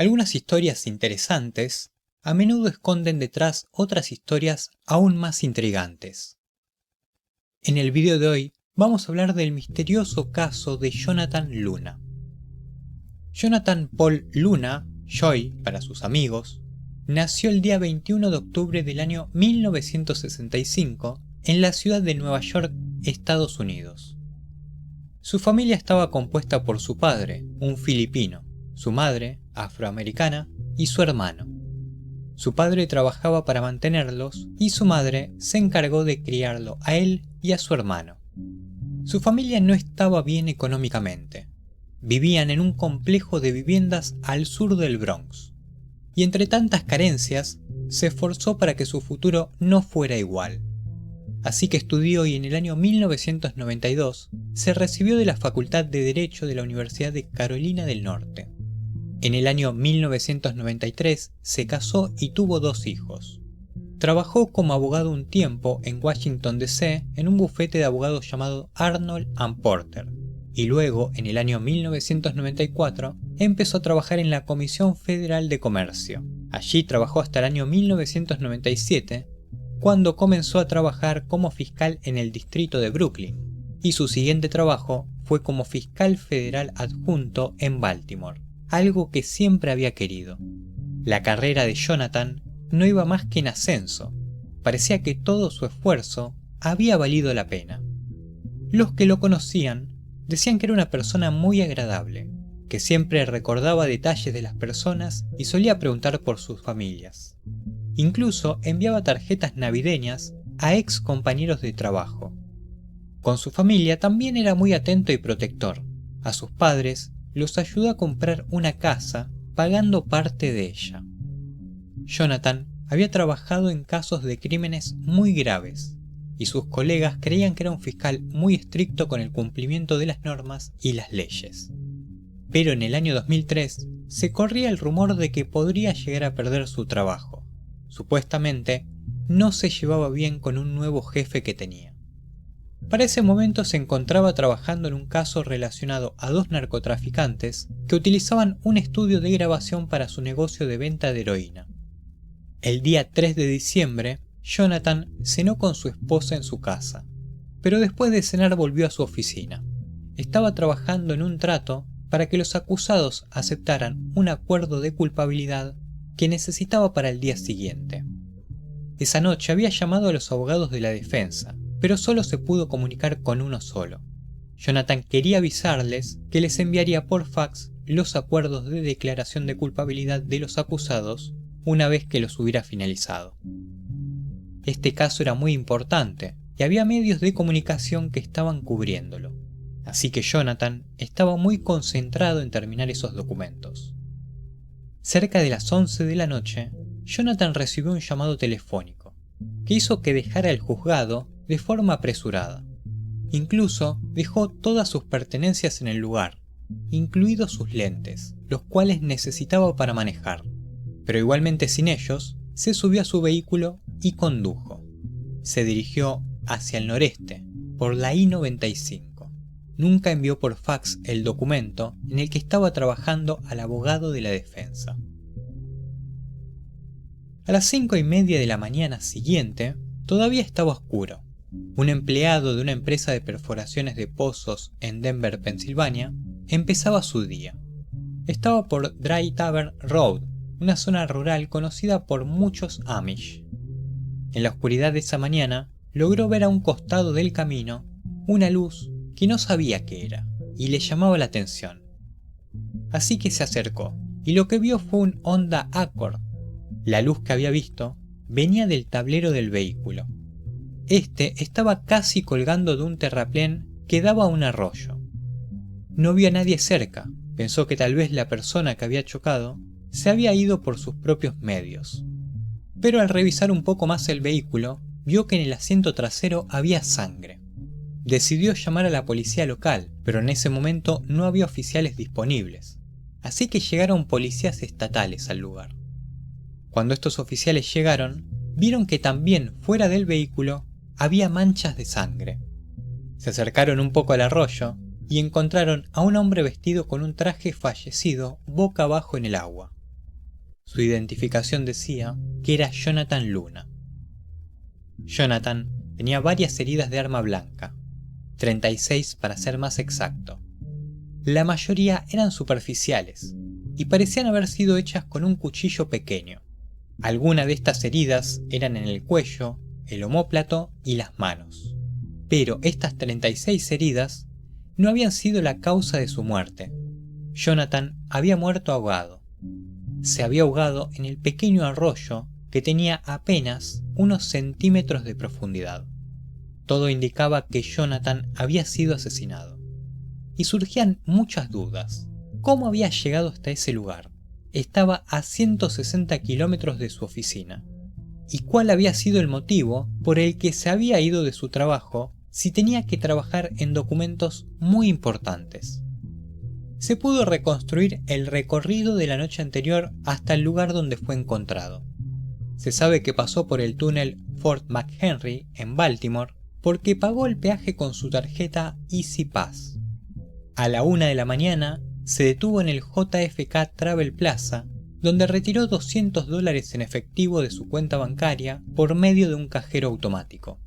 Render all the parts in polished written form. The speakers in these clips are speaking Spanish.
Algunas historias interesantes a menudo esconden detrás otras historias aún más intrigantes. En el video de hoy vamos a hablar del misterioso caso de Jonathan Luna. Jonathan Paul Luna, Joy para sus amigos, nació el día 21 de octubre del año 1965 en la ciudad de Nueva York, Estados Unidos. Su familia estaba compuesta por su padre, un filipino, su madre, afroamericana, y su hermano. Su padre trabajaba para mantenerlos y su madre se encargó de criarlo a él y a su hermano. Su familia no estaba bien económicamente. Vivían en un complejo de viviendas al sur del Bronx. Y entre tantas carencias, se esforzó para que su futuro no fuera igual. Así que estudió y en el año 1992 se recibió de la Facultad de Derecho de la Universidad de Carolina del Norte. En el año 1993 se casó y tuvo 2 hijos. Trabajó como abogado un tiempo en Washington D.C. en un bufete de abogados llamado Arnold & Porter, y luego, en el año 1994, empezó a trabajar en la Comisión Federal de Comercio. Allí trabajó hasta el año 1997, cuando comenzó a trabajar como fiscal en el distrito de Brooklyn, y su siguiente trabajo fue como fiscal federal adjunto en Baltimore, algo que siempre había querido. La carrera de Jonathan no iba más que en ascenso. Parecía que todo su esfuerzo había valido la pena. Los que lo conocían decían que era una persona muy agradable, que siempre recordaba detalles de las personas y solía preguntar por sus familias. Incluso enviaba tarjetas navideñas a ex compañeros de trabajo. Con su familia también era muy atento y protector. A sus padres los ayudó a comprar una casa pagando parte de ella. Jonathan había trabajado en casos de crímenes muy graves, y sus colegas creían que era un fiscal muy estricto con el cumplimiento de las normas y las leyes. Pero en el año 2003 se corría el rumor de que podría llegar a perder su trabajo. Supuestamente, no se llevaba bien con un nuevo jefe que tenía. Para ese momento se encontraba trabajando en un caso relacionado a 2 narcotraficantes que utilizaban un estudio de grabación para su negocio de venta de heroína. El día 3 de diciembre, Jonathan cenó con su esposa en su casa, pero después de cenar volvió a su oficina. Estaba trabajando en un trato para que los acusados aceptaran un acuerdo de culpabilidad que necesitaba para el día siguiente. Esa noche había llamado a los abogados de la defensa, pero solo se pudo comunicar con uno solo. Jonathan quería avisarles que les enviaría por fax los acuerdos de declaración de culpabilidad de los acusados una vez que los hubiera finalizado. Este caso era muy importante y había medios de comunicación que estaban cubriéndolo, así que Jonathan estaba muy concentrado en terminar esos documentos. Cerca de las 11 de la noche, Jonathan recibió un llamado telefónico que hizo que dejara el juzgado de forma apresurada. Incluso dejó todas sus pertenencias en el lugar, incluidos sus lentes, los cuales necesitaba para manejar. Pero igualmente sin ellos, se subió a su vehículo y condujo. Se dirigió hacia el noreste, por la I-95. Nunca envió por fax el documento en el que estaba trabajando al abogado de la defensa. A las 5:30 de la mañana siguiente, todavía estaba oscuro. Un empleado de una empresa de perforaciones de pozos en Denver, Pensilvania, empezaba su día. Estaba por Dry Tavern Road, una zona rural conocida por muchos Amish. En la oscuridad de esa mañana, logró ver a un costado del camino una luz que no sabía qué era, y le llamaba la atención. Así que se acercó, y lo que vio fue un Honda Accord. La luz que había visto venía del tablero del vehículo. Este estaba casi colgando de un terraplén que daba a un arroyo. No vio a nadie cerca, pensó que tal vez la persona que había chocado se había ido por sus propios medios. Pero al revisar un poco más el vehículo, vio que en el asiento trasero había sangre. Decidió llamar a la policía local, pero en ese momento no había oficiales disponibles, así que llegaron policías estatales al lugar. Cuando estos oficiales llegaron, vieron que también fuera del vehículo había manchas de sangre. Se acercaron un poco al arroyo y encontraron a un hombre vestido con un traje fallecido boca abajo en el agua. Su identificación decía que era Jonathan Luna. Jonathan tenía varias heridas de arma blanca, 36 para ser más exacto. La mayoría eran superficiales y parecían haber sido hechas con un cuchillo pequeño. Algunas de estas heridas eran en el cuello, el omóplato y las manos. Pero estas 36 heridas no habían sido la causa de su muerte. Jonathan había muerto ahogado. Se había ahogado en el pequeño arroyo que tenía apenas unos centímetros de profundidad. Todo indicaba que Jonathan había sido asesinado. Y surgían muchas dudas. ¿Cómo había llegado hasta ese lugar? Estaba a 160 kilómetros de su oficina. ¿Y cuál había sido el motivo por el que se había ido de su trabajo si tenía que trabajar en documentos muy importantes? Se pudo reconstruir el recorrido de la noche anterior hasta el lugar donde fue encontrado. Se sabe que pasó por el túnel Fort McHenry en Baltimore porque pagó el peaje con su tarjeta Easy Pass. A la 1 de la mañana se detuvo en el JFK Travel Plaza, donde retiró $200 en efectivo de su cuenta bancaria por medio de un cajero automático.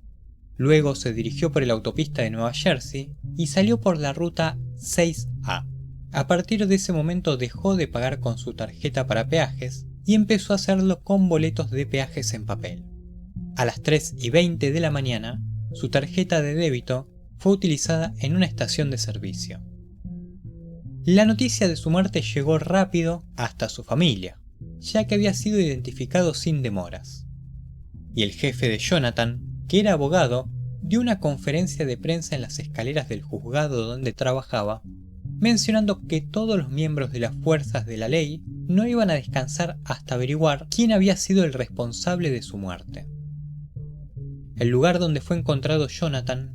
Luego se dirigió por la autopista de Nueva Jersey y salió por la ruta 6A. A partir de ese momento dejó de pagar con su tarjeta para peajes y empezó a hacerlo con boletos de peajes en papel. A las 3:20 de la mañana, su tarjeta de débito fue utilizada en una estación de servicio. La noticia de su muerte llegó rápido hasta su familia, ya que había sido identificado sin demoras. Y el jefe de Jonathan, que era abogado, dio una conferencia de prensa en las escaleras del juzgado donde trabajaba, mencionando que todos los miembros de las fuerzas de la ley no iban a descansar hasta averiguar quién había sido el responsable de su muerte. El lugar donde fue encontrado Jonathan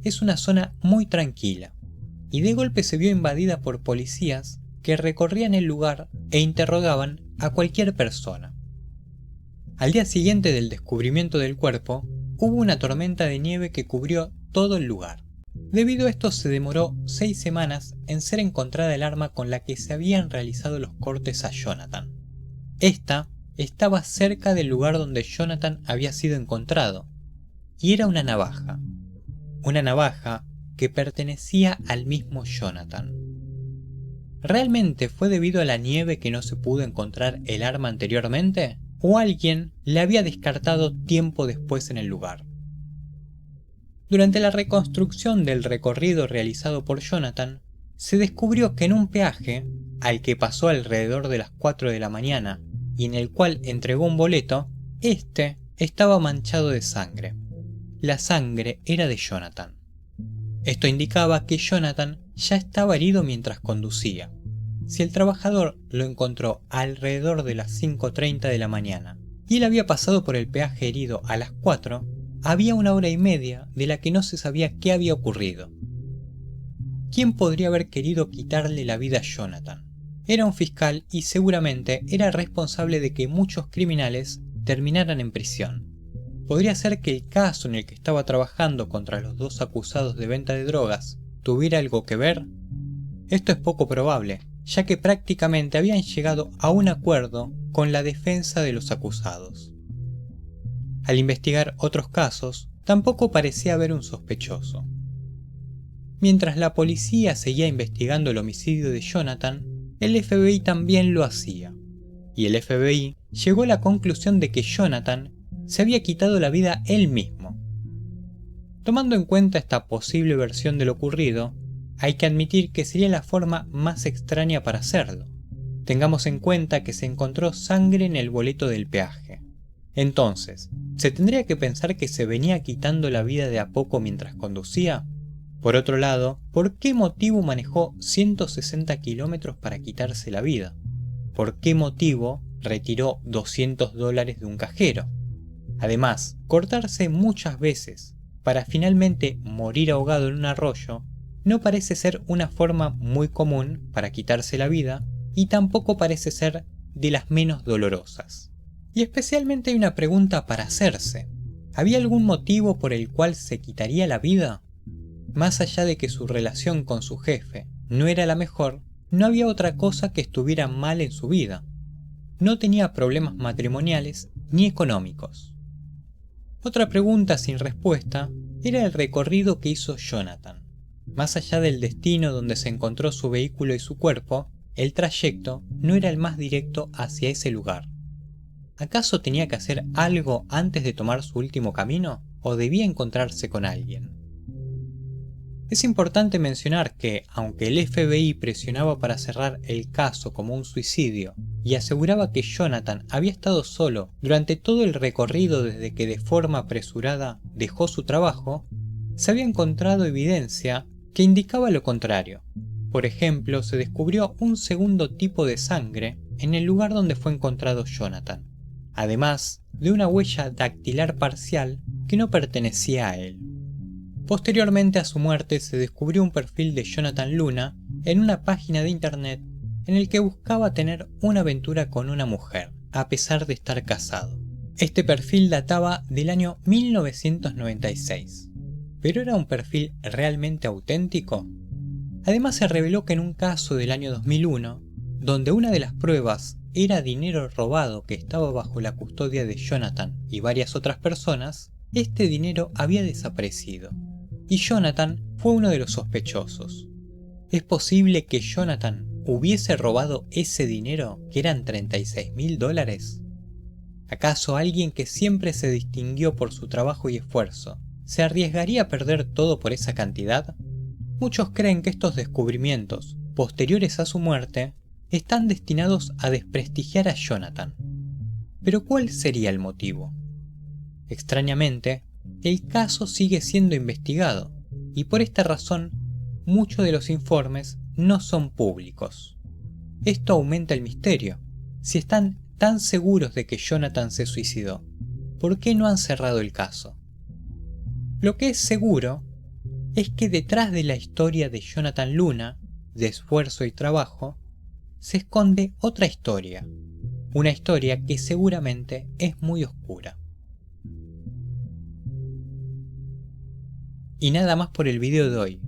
es una zona muy tranquila, y de golpe se vio invadida por policías que recorrían el lugar e interrogaban a cualquier persona. Al día siguiente del descubrimiento del cuerpo, hubo una tormenta de nieve que cubrió todo el lugar. Debido a esto se demoró 6 semanas en ser encontrada el arma con la que se habían realizado los cortes a Jonathan. Esta estaba cerca del lugar donde Jonathan había sido encontrado, y era una navaja. Una navaja que pertenecía al mismo Jonathan. ¿Realmente fue debido a la nieve que no se pudo encontrar el arma anteriormente? ¿O alguien la había descartado tiempo después en el lugar? Durante la reconstrucción del recorrido realizado por Jonathan, se descubrió que en un peaje, al que pasó alrededor de las 4 de la mañana y en el cual entregó un boleto, este estaba manchado de sangre. La sangre era de Jonathan. Esto indicaba que Jonathan ya estaba herido mientras conducía. Si el trabajador lo encontró alrededor de las 5:30 de la mañana y él había pasado por el peaje herido a las 4, había 1 hora y media de la que no se sabía qué había ocurrido. ¿Quién podría haber querido quitarle la vida a Jonathan? Era un fiscal y seguramente era responsable de que muchos criminales terminaran en prisión. ¿Podría ser que el caso en el que estaba trabajando contra los 2 acusados de venta de drogas tuviera algo que ver? Esto es poco probable, ya que prácticamente habían llegado a un acuerdo con la defensa de los acusados. Al investigar otros casos, tampoco parecía haber un sospechoso. Mientras la policía seguía investigando el homicidio de Jonathan, el FBI también lo hacía, y el FBI llegó a la conclusión de que Jonathan se había quitado la vida él mismo. Tomando en cuenta esta posible versión de lo ocurrido, hay que admitir que sería la forma más extraña para hacerlo. Tengamos en cuenta que se encontró sangre en el boleto del peaje. Entonces, ¿se tendría que pensar que se venía quitando la vida de a poco mientras conducía? Por otro lado, ¿por qué motivo manejó 160 kilómetros para quitarse la vida? ¿Por qué motivo retiró $200 de un cajero? Además, cortarse muchas veces para finalmente morir ahogado en un arroyo no parece ser una forma muy común para quitarse la vida y tampoco parece ser de las menos dolorosas. Y especialmente hay una pregunta para hacerse. ¿Había algún motivo por el cual se quitaría la vida? Más allá de que su relación con su jefe no era la mejor, no había otra cosa que estuviera mal en su vida. no tenía problemas matrimoniales ni económicos. Otra pregunta sin respuesta era el recorrido que hizo Jonathan. Más allá del destino donde se encontró su vehículo y su cuerpo, el trayecto no era el más directo hacia ese lugar. ¿Acaso tenía que hacer algo antes de tomar su último camino o debía encontrarse con alguien? Es importante mencionar que, aunque el FBI presionaba para cerrar el caso como un suicidio y aseguraba que Jonathan había estado solo durante todo el recorrido desde que de forma apresurada dejó su trabajo, se había encontrado evidencia que indicaba lo contrario. Por ejemplo, se descubrió un segundo tipo de sangre en el lugar donde fue encontrado Jonathan, además de una huella dactilar parcial que no pertenecía a él. Posteriormente a su muerte se descubrió un perfil de Jonathan Luna en una página de internet en el que buscaba tener una aventura con una mujer, a pesar de estar casado. Este perfil databa del año 1996. ¿Pero era un perfil realmente auténtico? Además se reveló que en un caso del año 2001, donde una de las pruebas era dinero robado que estaba bajo la custodia de Jonathan y varias otras personas, este dinero había desaparecido. Y Jonathan fue uno de los sospechosos. ¿Es posible que Jonathan hubiese robado ese dinero, que eran $36.000? ¿Acaso alguien que siempre se distinguió por su trabajo y esfuerzo, se arriesgaría a perder todo por esa cantidad? Muchos creen que estos descubrimientos, posteriores a su muerte, están destinados a desprestigiar a Jonathan. ¿Pero cuál sería el motivo? Extrañamente, el caso sigue siendo investigado, y por esta razón, muchos de los informes no son públicos. Esto aumenta el misterio. Si están tan seguros de que Jonathan se suicidó, ¿por qué no han cerrado el caso? Lo que es seguro es que detrás de la historia de Jonathan Luna, de esfuerzo y trabajo, se esconde otra historia, una historia que seguramente es muy oscura. Y nada más por el video de hoy.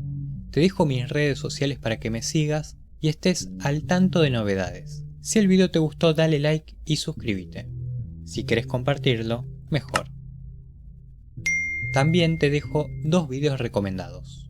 Te dejo mis redes sociales para que me sigas y estés al tanto de novedades. Si el video te gustó, dale like y suscríbete. Si querés compartirlo, mejor. También te dejo 2 videos recomendados.